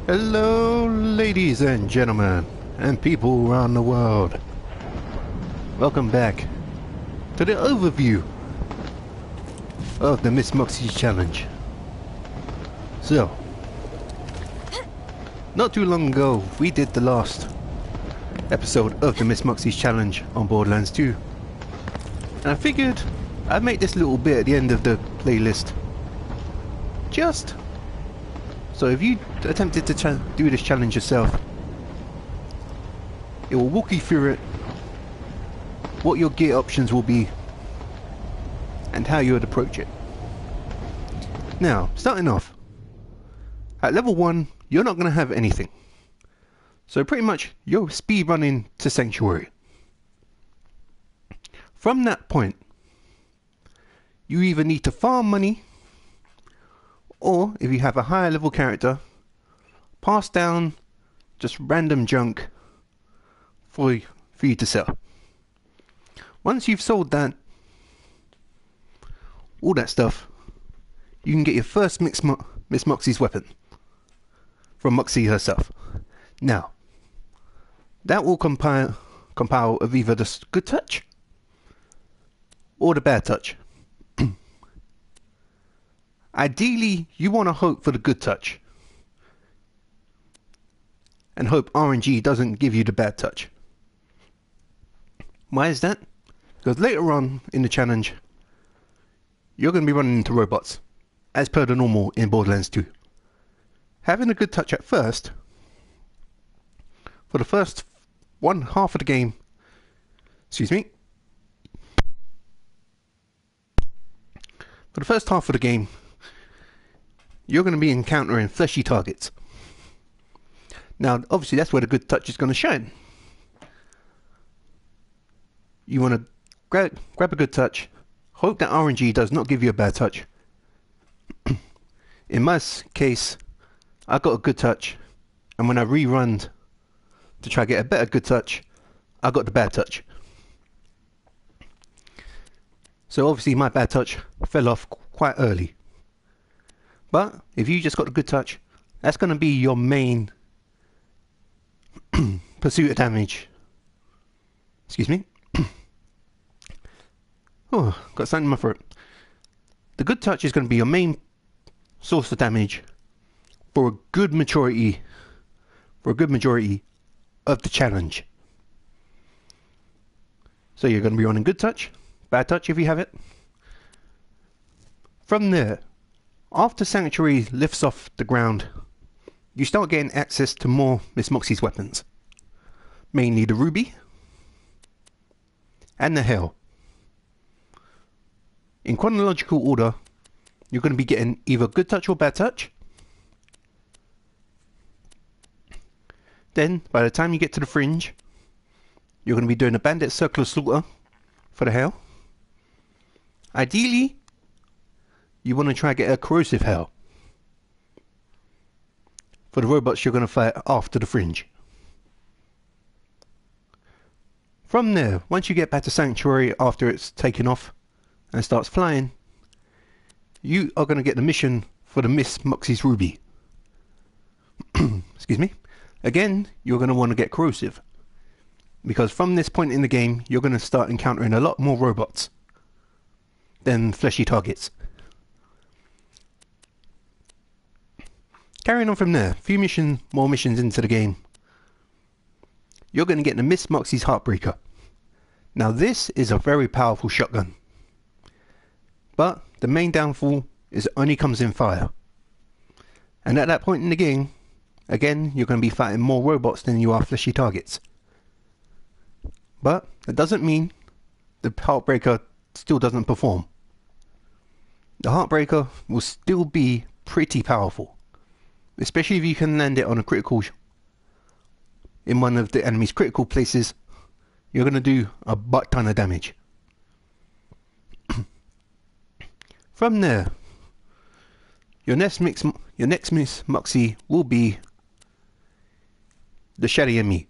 Hello, ladies and gentlemen, and people around the world. Welcome back to the overview of the Miss Moxxi challenge. So, not too long ago, we did the last episode of the Miss Moxxi challenge on Borderlands 2. And I figured I'd make this little bit at the end of the playlist. Just so if you attempted to do this challenge yourself, it will walk you through it, what your gear options will be, and how you would approach it. Now, starting off, at level 1, you're not going to have anything. So pretty much, you're speed running to Sanctuary. From that point, you either need to farm money, or if you have a higher level character, pass down just random junk for you to sell. Once you've sold that, all that stuff, you can get your first Miss Moxxi's weapon from Moxxi herself. Now, that will compile of either the good touch or the bad touch. Ideally, you want to hope for the good touch and hope RNG doesn't give you the bad touch. Why is that? Because later on in the challenge, you're going to be running into robots, as per the normal in Borderlands 2. Having a good touch at first, for the first one half of the game, for the first half of the game, you're going to be encountering fleshy targets. Now, obviously, that's where the good touch is going to shine. You want to grab a good touch, hope that RNG does not give you a bad touch. In my case, I got a good touch, and when I rerun to try to get a better good touch, I got the bad touch. So obviously my bad touch fell off quite early. But if you just got the good touch, that's going to be your main pursuit of damage. Excuse me. Oh, got something in my throat. The good touch is going to be your main source of damage for a good majority of the challenge. So you're going to be running good touch, bad touch if you have it. From there, after Sanctuary lifts off the ground, you start getting access to more Miss Moxxi's weapons. Mainly the Ruby and the Hell. In chronological order, you're going to be getting either good touch or bad touch. Then, by the time you get to the Fringe, you're going to be doing a Bandit Circle of Slaughter for the Hell. Ideally, you want to try to get a Corrosive Hell for the robots you're going to fight after the Fringe. From there, once you get back to Sanctuary after it's taken off and starts flying, you are going to get the mission for the Miss Moxxi's Ruby. Excuse me. Again, you're going to want to get Corrosive, because from this point in the game, you're going to start encountering a lot more robots than fleshy targets. Carrying on from there, more missions into the game, you're going to get the Miss Moxxi's Heartbreaker. Now this is a very powerful shotgun, but the main downfall is it only comes in fire. And at that point in the game, again, you're going to be fighting more robots than you are fleshy targets. But that doesn't mean the Heartbreaker still doesn't perform. The Heartbreaker will still be pretty powerful, especially if you can land it on a critical in one of the enemy's critical places. You're going to do a butt ton of damage. From there, your next Miss Moxxi will be the Shady and Me.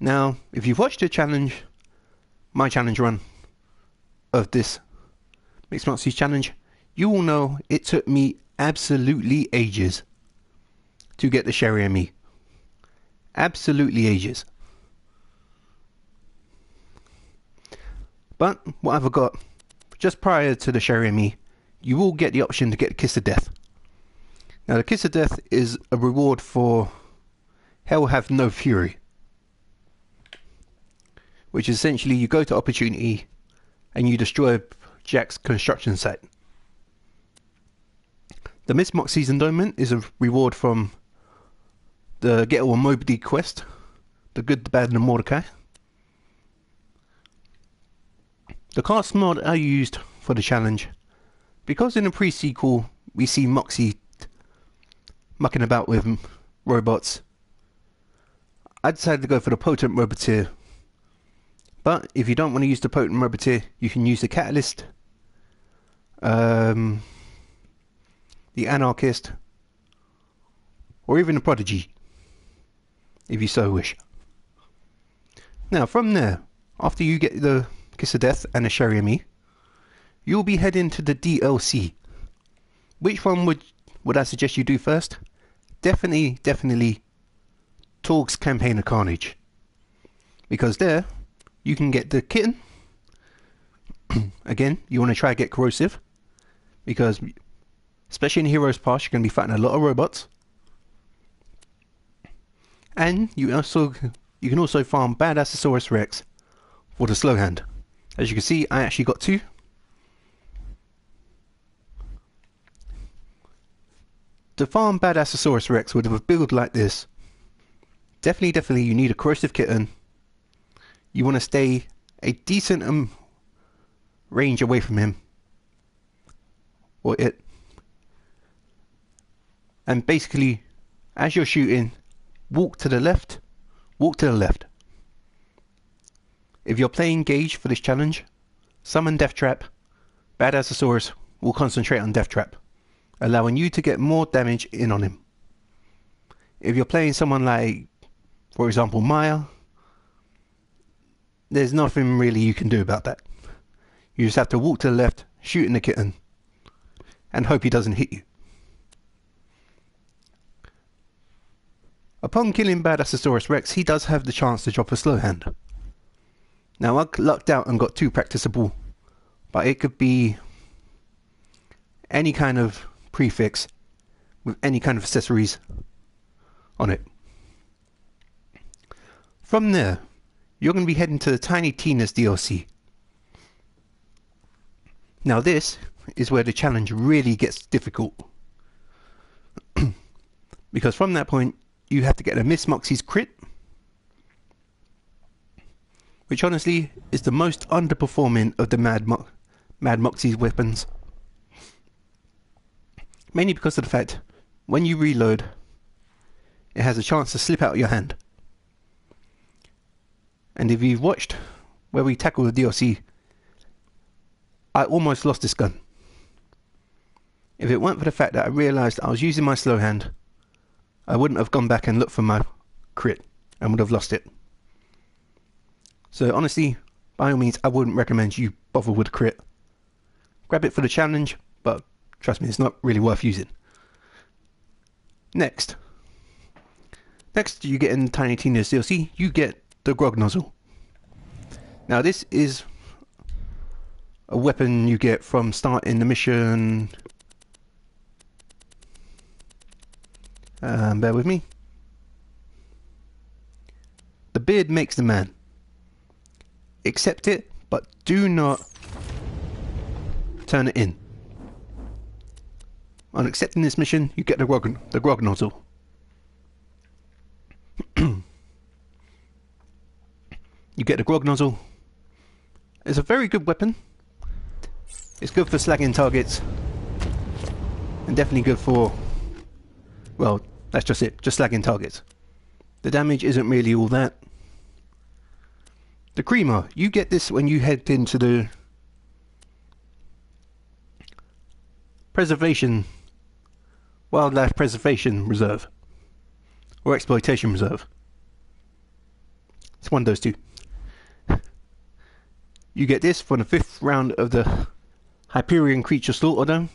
Now, if you've watched the challenge, my challenge run of this Miss Moxxi's challenge, you will know it took me absolutely ages to get the Sherry ME. Absolutely ages. But what have I got? Just prior to the Sherry ME, you will get the option to get the Kiss of Death. Now the Kiss of Death is a reward for Hell Have No Fury, which is essentially you go to opportunity and you destroy Jack's construction site. The Miss Moxxi's Endowment is a reward from the Get All Moby quest, the Good, the Bad and the Mordecai. The cast mod I used for the challenge, because in the pre-sequel we see Moxxi mucking about with robots, I decided to go for the Potent Roboteer. But if you don't want to use the Potent Roboteer, you can use the Catalyst, the Anarchist, or even the Prodigy, if you so wish. Now from there, after you get the Kiss of Death and the Sherry ME, you'll be heading to the DLC. Which one would I suggest you do first? Definitely Torg's Campaign of Carnage, because there you can get the kitten. Again, you want to try to get Corrosive, because especially in Heroes Pass you're going to be fighting a lot of robots. And you can also farm Badassosaurus Rex for the slow hand. As you can see, I actually got 2. To farm Badassosaurus Rex with a build like this, definitely you need a Corrosive Kitten. You want to stay a decent range away from him, or it. And basically, as you're shooting, walk to the left, walk to the left. If you're playing Gauge for this challenge, summon Death Trap. Badassosaurus will concentrate on Death Trap, allowing you to get more damage in on him. If you're playing someone like, for example, Maya, there's nothing really you can do about that. You just have to walk to the left, shoot in the kitten, and hope he doesn't hit you. Upon killing Badassosaurus Rex, he does have the chance to drop a slow hand. Now I lucked out and got 2 practicable, but it could be any kind of prefix with any kind of accessories on it. From there, you're going to be heading to the Tiny Tina's DLC. Now this is where the challenge really gets difficult, because from that point you have to get a Miss Moxxi's crit, which honestly is the most underperforming of the Mad Moxxi's weapons. Mainly because of the fact, when you reload, it has a chance to slip out of your hand. And if you've watched where we tackle the DLC, I almost lost this gun. If it weren't for the fact that I realised I was using my slow hand, I wouldn't have gone back and looked for my crit and would have lost it. So honestly, by all means, I wouldn't recommend you bother with a crit. Grab it for the challenge, but trust me, it's not really worth using. Next you get in Tiny Tina's DLC, you get the Grog Nozzle. Now this is a weapon you get from starting the mission. Bear with me. The beard makes the man. Accept it, but do not turn it in. On accepting this mission, you get the Grog Nozzle. You get the Grog Nozzle. It's a very good weapon. It's good for slagging targets, and definitely good for, well, that's just it, just slagging targets. The damage isn't really all that. The Creamer, you get this when you head into the Wildlife Preservation Reserve, or Exploitation Reserve. It's one of those two. You get this for the 5th round of the Hyperion Creature Slaughter Dome.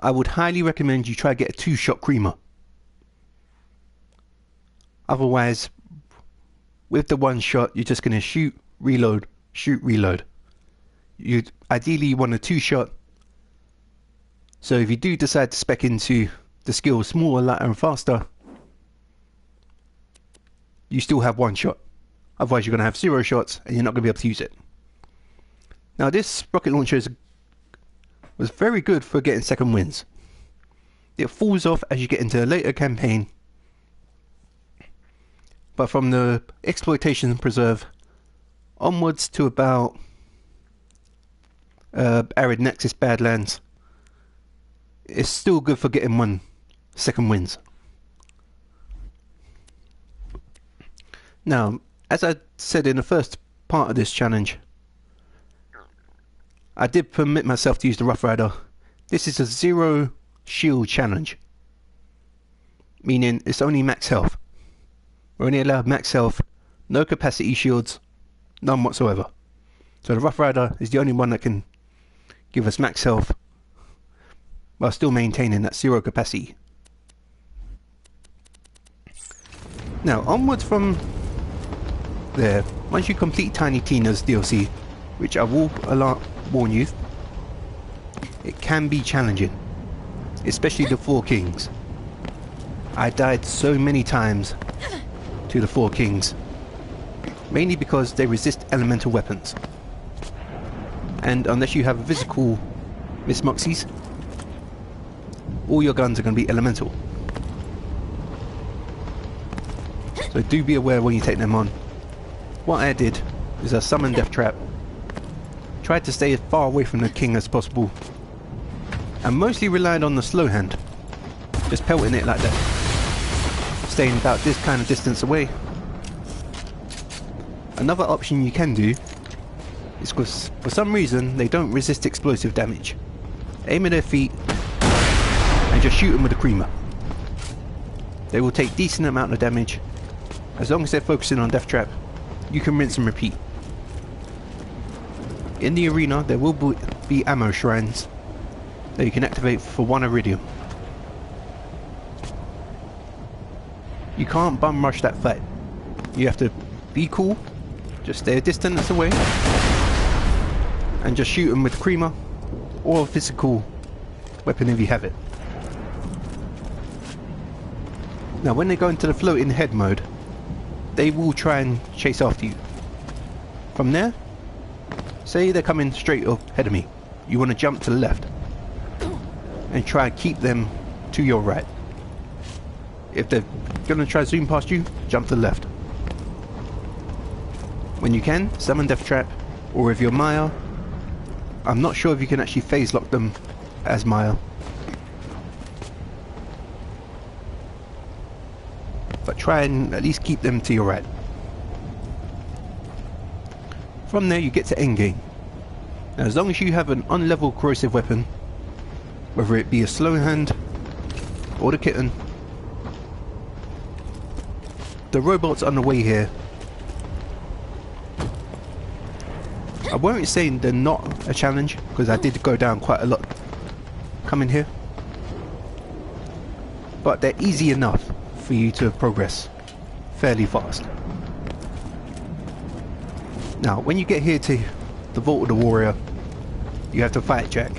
I would highly recommend you try to get a 2-shot creamer. Otherwise, with the 1 shot, you're just going to shoot, reload, shoot, reload. Ideally want a 2-shot. So if you do decide to spec into the skill smaller, lighter and faster, you still have 1 shot. Otherwise you're going to have 0 shots and you're not going to be able to use it. Now this rocket launcher was very good for getting second wins. It falls off as you get into a later campaign, but from the exploitation preserve onwards to about Arid Nexus Badlands, it's still good for getting second wins. Now, as I said in the first part of this challenge, I did permit myself to use the Rough Rider. This is a 0 shield challenge, meaning it's only max health. We're only allowed max health, no capacity shields, none whatsoever. So the Rough Rider is the only one that can give us max health while still maintaining that 0 capacity. Now onwards from there, once you complete Tiny Tina's DLC, which I will warn you, it can be challenging, especially the 4 Kings. I died so many times to the 4 Kings, mainly because they resist elemental weapons, and unless you have a physical Miss Moxxi's, all your guns are going to be elemental. So do be aware when you take them on. What I did is I summoned Death Trap, tried to stay as far away from the king as possible, and mostly relied on the slow hand, just pelting it like that, staying about this kind of distance away. Another option you can do is, because for some reason they don't resist explosive damage, aim at their feet and just shoot them with a creamer. They will take decent amount of damage. As long as they're focusing on Death Trap, you can rinse and repeat. In the arena there will be ammo shrines that you can activate for 1 iridium. You can't bum rush that fight. You have to be cool, just stay a distance away and just shoot them with creamer or a physical weapon if you have it. Now when they go into the floating head mode, they will try and chase after you. From there, say they're coming straight ahead of me, you want to jump to the left and try and keep them to your right. If they're going to try to zoom past you, jump to the left. When you can, summon Death Trap, or if you're Maya, I'm not sure if you can actually phase lock them as Maya, but try and at least keep them to your right. From there you get to endgame. Now as long as you have an unleveled corrosive weapon, whether it be a slow hand or the kitten, the robots on the way here, I won't say they're not a challenge, because I did go down quite a lot coming here, but they're easy enough for you to progress fairly fast. Now when you get here to the Vault of the Warrior, you have to fight Jack.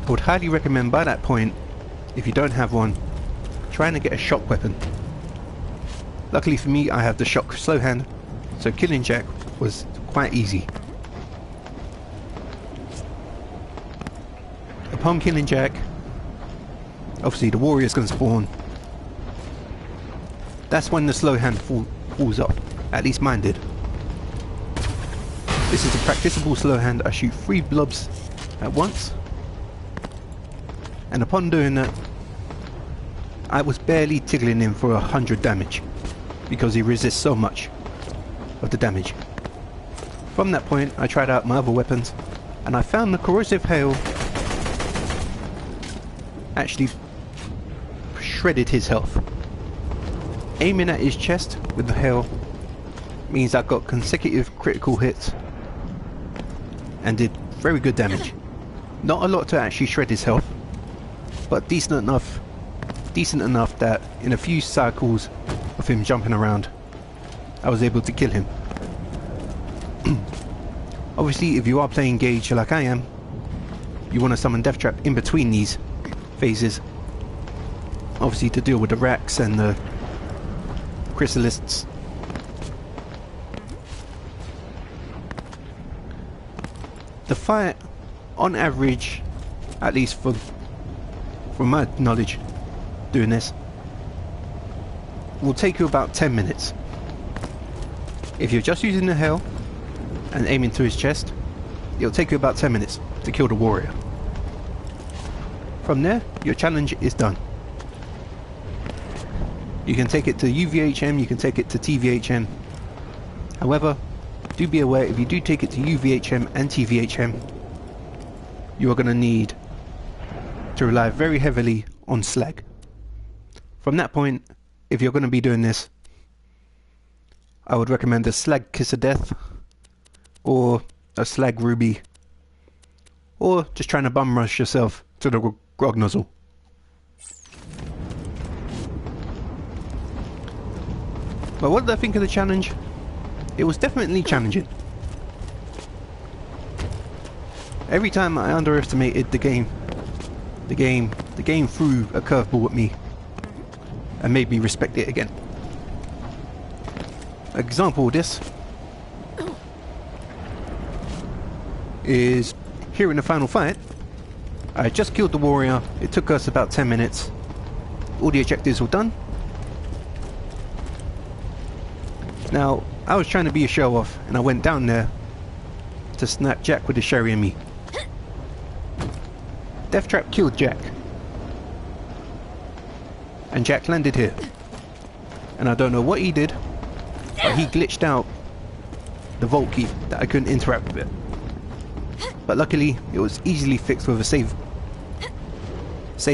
I would highly recommend by that point, if you don't have one, trying to get a shock weapon. Luckily for me I have the shock slow hand, so killing Jack was quite easy. Upon killing Jack, obviously the warrior's going to spawn. That's when the slow hand falls off. At least mine did. This is a practicable slow hand. I shoot 3 blobs at once, and upon doing that I was barely tickling him for 100 damage, because he resists so much of the damage. From that point I tried out my other weapons, and I found the corrosive hail actually shredded his health. Aiming at his chest with the hail means I got consecutive critical hits and did very good damage. Not a lot to actually shred his health, but decent enough that in a few cycles of him jumping around, I was able to kill him. Obviously, if you are playing Gage like I am, you want to summon Death Trap in between these phases. Obviously to deal with the racks and the chrysalists. The fight, on average, at least from my knowledge doing this, will take you about 10 minutes. If you're just using the hail and aiming to his chest, it'll take you about 10 minutes to kill the warrior. From there, your challenge is done. You can take it to UVHM, you can take it to TVHM. However, do be aware, if you do take it to UVHM and TVHM, you are going to need to rely very heavily on slag. From that point, if you're going to be doing this, I would recommend a slag Kiss of Death or a slag Ruby, or just trying to bum rush yourself to the grog nozzle. But what did I think of the challenge? It was definitely challenging. Every time I underestimated the game threw a curveball at me and made me respect it again. An example of this is here in the final fight. I just killed the warrior. It took us about 10 minutes. All the objectives were done. Now, I was trying to be a show-off, and I went down there to snap Jack with the sherry and me. Death Trap killed Jack, and Jack landed here. And I don't know what he did, but he glitched out the vault key that I couldn't interact with it. But luckily, it was easily fixed with a save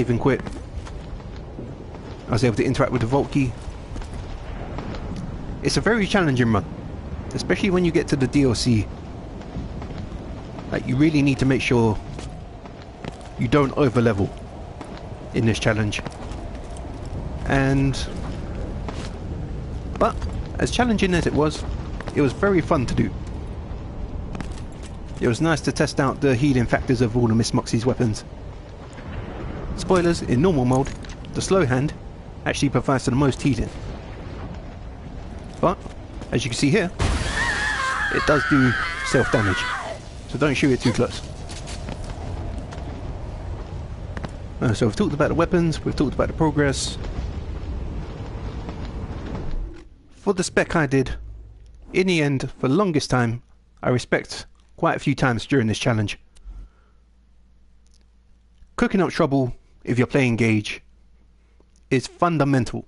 and quit. I was able to interact with the vault key. It's a very challenging run, especially when you get to the DLC. Like, you really need to make sure you don't over level in this challenge. But as challenging as it was very fun to do. It was nice to test out the healing factors of all of Miss Moxxi's weapons. Spoilers, in normal mode, the slow hand actually provides the most healing. But, as you can see here, it does do self-damage, so don't shoot it too close. So we've talked about the weapons, we've talked about the progress. For the spec I did, in the end, for the longest time, I respect quite a few times during this challenge. Cooking up trouble, if you're playing Gage, is fundamental.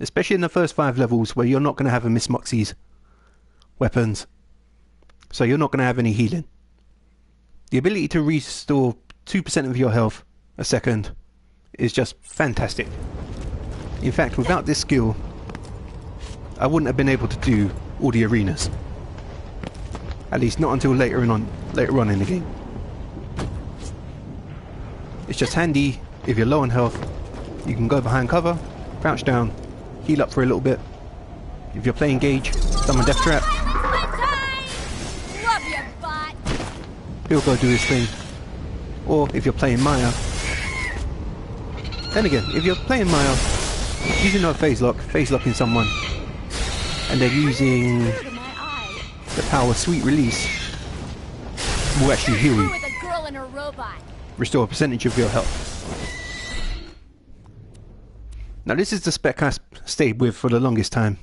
Especially in the first 5 levels where you're not going to have a Miss Moxxi's weapons. So you're not going to have any healing. The ability to restore 2% of your health a second is just fantastic. In fact, without this skill, I wouldn't have been able to do all the arenas. At least not until later on in the game. It's just handy if you're low on health. You can go behind cover, crouch down, heal up for a little bit. If you're playing Gage, summon Death Trap. Love you, bot. He'll go do his thing. Or if you're playing Maya. Then again, if you're playing Maya, using no phase locking someone, and they're using the power Sweet Release, will actually heal you. Restore a percentage of your health. Now this is the spec I stayed with for the longest time.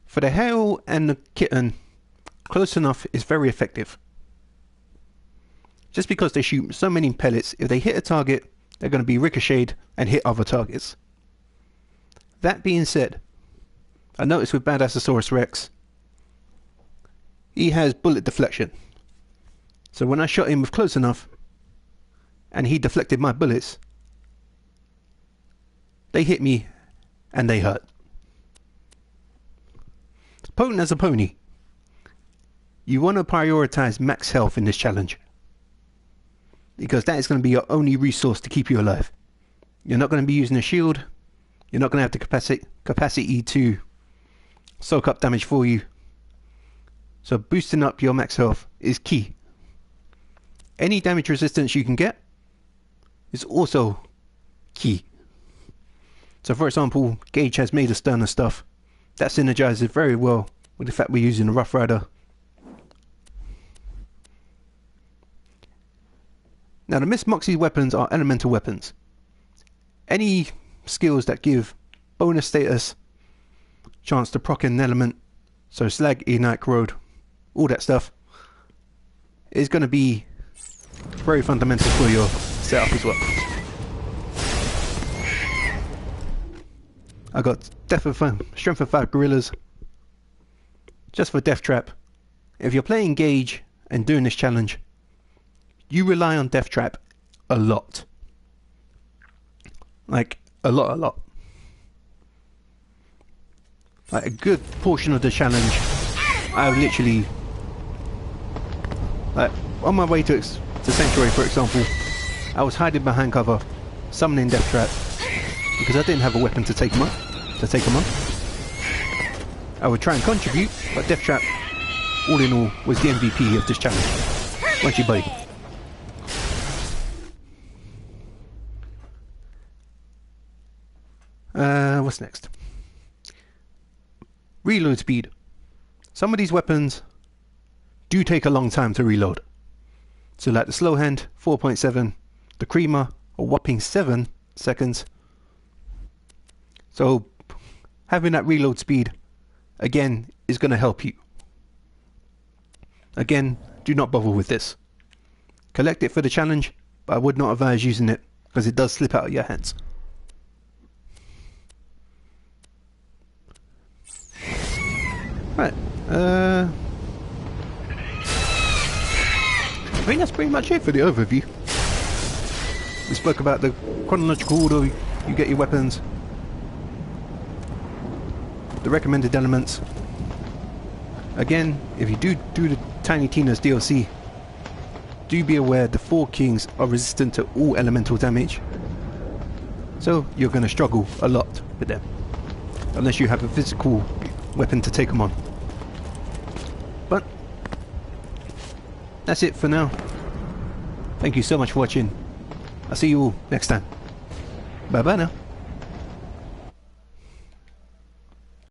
For the hail and the kitten, close enough is very effective. Just because they shoot so many pellets, if they hit a target, they're going to be ricocheted and hit other targets. That being said, I noticed with Badasasaurus Rex, he has bullet deflection. So when I shot him with close enough, and he deflected my bullets, they hit me and they hurt. Potent as a pony. You want to prioritize max health in this challenge. because that is going to be your only resource to keep you alive. You're not going to be using a shield. You're not going to have the capacity to soak up damage for you. So boosting up your max health is key. Any damage resistance you can get is also key. So for example, Gage has made a stun and stuff. That synergizes very well with the fact we're using a Rough Rider. Now the Miss Moxxi weapons are elemental weapons. Any skills that give bonus status, chance to proc an element, so Slag, Ignite, Corrode, all that stuff, is going to be very fundamental for your setup as well. I got Strength of 5 Gorillas just for Death Trap. If you're playing Gage and doing this challenge, you rely on Death Trap a lot. Like a lot. Like a good portion of the challenge, I've literally, like on my way to Sanctuary for example, I was hiding behind cover, summoning Death Trap, because I didn't have a weapon to take him on. I would try and contribute, but Death Trap, all in all, was the MVP of this challenge. Once you buddy. What's next? Reload speed. Some of these weapons do take a long time to reload. So like the slow hand, 4.7, the creamer, a whopping 7 seconds. So having that reload speed, again, is going to help you. Again, do not bother with this. Collect it for the challenge, but I would not advise using it because it does slip out of your hands. Right, I think that's pretty much it for the overview. We spoke about the chronological order you get your weapons, the recommended elements. Again, if you do the Tiny Tina's DLC, do be aware the 4 Kings are resistant to all elemental damage, so you're going to struggle a lot with them, unless you have a physical weapon to take them on. But that's it for now. Thank you so much for watching. I'll see you all next time. Bye bye now.